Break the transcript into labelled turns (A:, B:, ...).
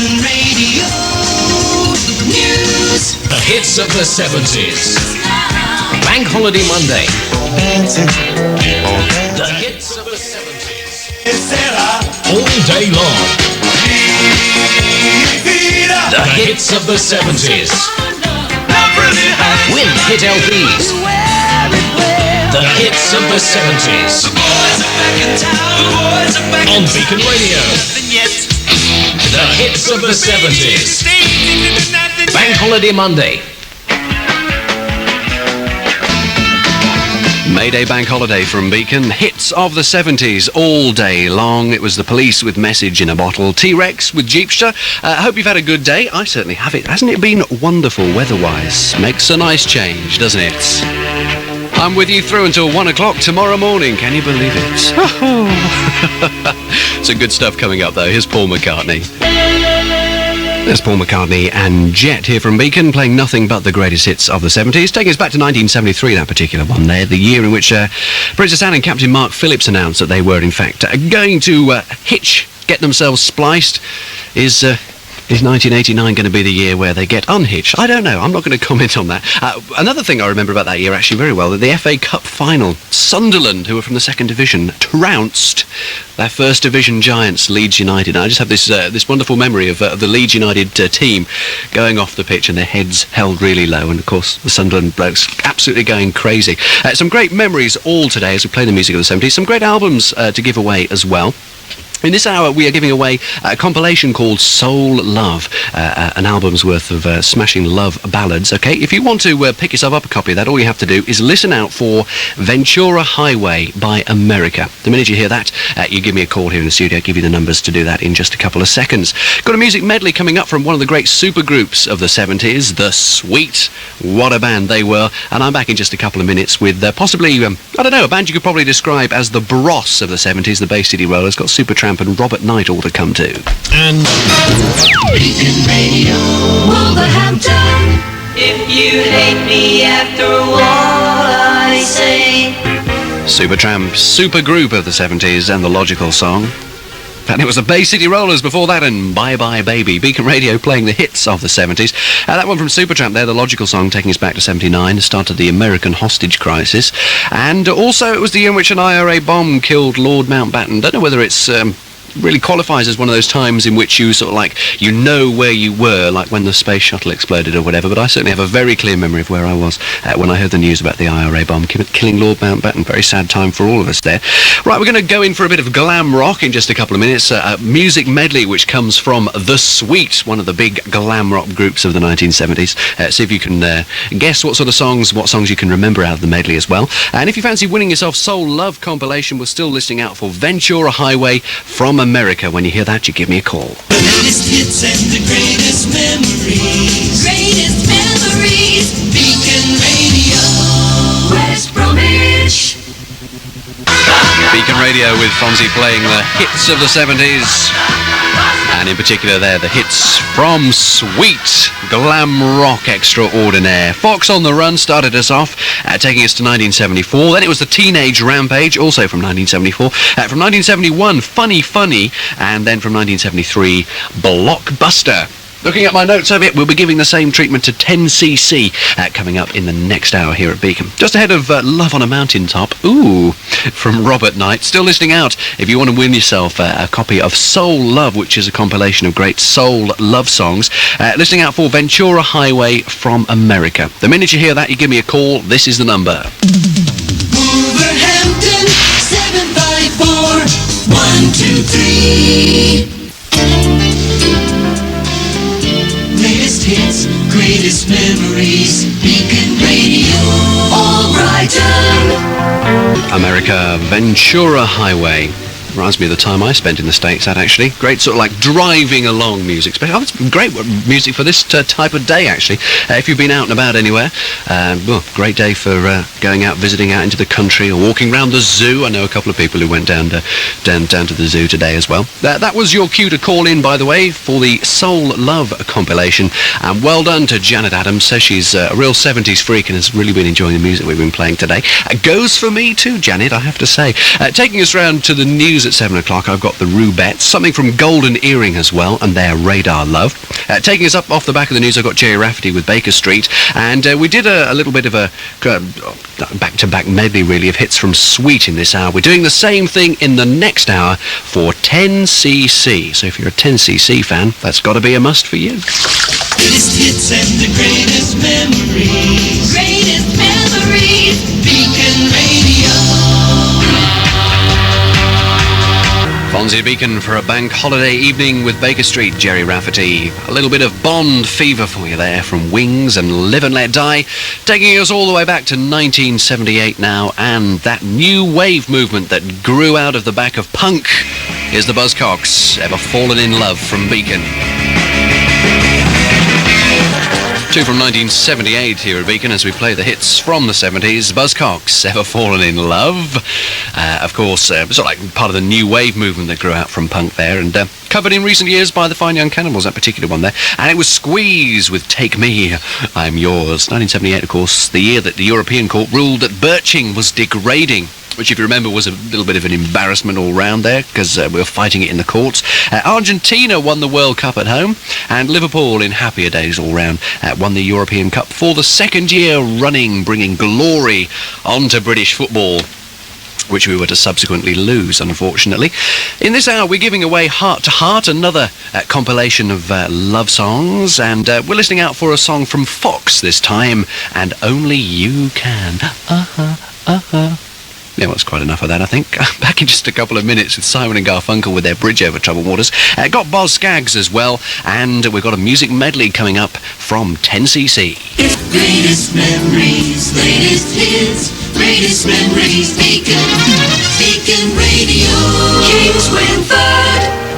A: Beacon Radio News.
B: The hits of the 70s. Bank Holiday Monday. The hits of the 70s. All day long. The hits of the 70s. Win hit LPs. The hits of the 70s. On Beacon Radio. The hits of the 70s. Bank Holiday Monday.
C: Mayday Bank Holiday from Beacon. Hits of the 70s all day long. It was The Police with Message in a Bottle. T-Rex with Jeepster. Hope you've had a good day. I certainly have it. Hasn't it been wonderful weather-wise? Makes a nice change, doesn't it? I'm with you through until 1 o'clock tomorrow morning. Can you believe it? Some good stuff coming up, though. Here's Paul McCartney. There's Paul McCartney and Jet here from Beacon, playing nothing but the greatest hits of the 70s, taking us back to 1973, that particular one there, the year in which Princess Anne and Captain Mark Phillips announced that they were, in fact, going to get themselves spliced. Is 1989 going to be the year where they get unhitched? I don't know. I'm not going to comment on that. Another thing I remember about that year, actually, very well, that the FA Cup final, Sunderland, who were from the second division, trounced their first division giants, Leeds United. And I just have this wonderful memory of the Leeds United team going off the pitch and their heads held really low. And, of course, the Sunderland blokes absolutely going crazy. Some great memories all today as we play the music of the 70s. Some great albums to give away as well. In this hour, we are giving away a compilation called Soul Love, an album's worth of smashing love ballads. Okay, if you want to pick yourself up a copy of that, all you have to do is listen out for Ventura Highway by America. The minute you hear that, you give me a call here in the studio. I'll give you the numbers to do that in just a couple of seconds. Got a music medley coming up from one of the great supergroups of the 70s, The Sweet. What a band they were. And I'm back in just a couple of minutes with possibly, I don't know, a band you could probably describe as the Bros of the 70s, the Bay City Rollers. Got Supertramp and Robert Knight all to come to.
B: And
A: Beacon Radio Wolverhampton. If you hate me after what I say.
C: Supertramp, supergroup of the 70s, and the logical song. And it was the Bay City Rollers before that, and Bye Bye Baby. Beacon Radio playing the hits of the 70s. That one from Supertramp there, the logical song, taking us back to 79, started the American hostage crisis. And also it was the year in which an IRA bomb killed Lord Mountbatten. Don't know whether it's really qualifies as one of those times in which you sort of like, you know where you were, like when the space shuttle exploded or whatever, but I certainly have a very clear memory of where I was when I heard the news about the IRA bomb killing Lord Mountbatten. Very sad time for all of us there. Right, we're going to go in for a bit of glam rock in just a couple of minutes. A music medley which comes from The Sweet, one of the big glam rock groups of the 1970s. See if you can guess what songs you can remember out of the medley as well. And if you fancy winning yourself Soul Love compilation, we're still listening out for Ventura Highway from America. When you hear that, you give me a call.
A: The latest hits and the greatest memories. Greatest memories. Beacon Radio. West Bromwich.
C: Beacon Radio with Fonzie playing the hits of the 70s. And in particular there, the hits from Sweet, glam rock extraordinaire. Fox on the Run started us off, taking us to 1974. Then it was the Teenage Rampage, also from 1974. From 1971, Funny Funny. And then from 1973, Blockbuster. Looking at my notes of it, we'll be giving the same treatment to 10cc coming up in the next hour here at Beacon. Just ahead of Love on a Mountaintop, ooh, from Robert Knight. Still listening out if you want to win yourself a copy of Soul Love, which is a compilation of great soul love songs. Listening out for Ventura Highway from America. The minute you hear that, you give me a call. This is the number.
A: Wolverhampton 754 123. Latest hits, greatest memories. Beacon Radio. All Brighton.
C: America, Ventura Highway. Reminds me of the time I spent in the States, that actually. Great sort of like driving along music. Oh, it's great music for this type of day, actually. If you've been out and about anywhere, well, great day for going out, visiting out into the country or walking around the zoo. I know a couple of people who went down to the zoo today as well. That was your cue to call in, by the way, for the Soul Love compilation. And well done to Janet Adams. Says she's a real 70s freak and has really been enjoying the music we've been playing today. Goes for me too, Janet, I have to say. Taking us round to the news news at 7 o'clock. I've got the Rubettes, something from Golden Earring as well, and their Radar Love. Taking us up off the back of the news, I've got Jerry Rafferty with Baker Street, and we did a little bit of a back-to-back medley, really, of hits from Sweet in this hour. We're doing the same thing in the next hour for 10cc. So if you're a 10cc fan, that's got to be a must for you.
A: Greatest hits and the greatest memories. Greatest memories. Beacon Radio.
C: Fonzie Beacon for a bank holiday evening with Baker Street, Jerry Rafferty. A little bit of Bond fever for you there from Wings and Live and Let Die, taking us all the way back to 1978 now, and that new wave movement that grew out of the back of punk is the Buzzcocks, Ever Fallen in Love from Beacon. Two from 1978 here at Beacon as we play the hits from the 70s. Buzzcocks, Ever Fallen in Love. Of course, sort of like part of the new wave movement that grew out from punk there, and covered in recent years by the Fine Young Cannibals, that particular one there. And it was Squeeze with Take Me, I'm Yours. 1978, of course, the year that the European Court ruled that birching was degrading, which, if you remember, was a little bit of an embarrassment all round there, because we were fighting it in the courts. Argentina won the World Cup at home, and Liverpool, in happier days all round, won the European Cup for the second year running, bringing glory onto British football, which we were to subsequently lose, unfortunately. In this hour, we're giving away Heart to Heart, another compilation of love songs, and we're listening out for a song from Fox this time, and Only You Can. Yeah, well, that's quite enough of that, I think. Back in just a couple of minutes with Simon and Garfunkel with their Bridge Over Troubled Waters. Got Boz Scaggs as well, and we've got a music medley coming up from 10cc.
A: Greatest memories, latest hits, greatest memories. Beacon Radio.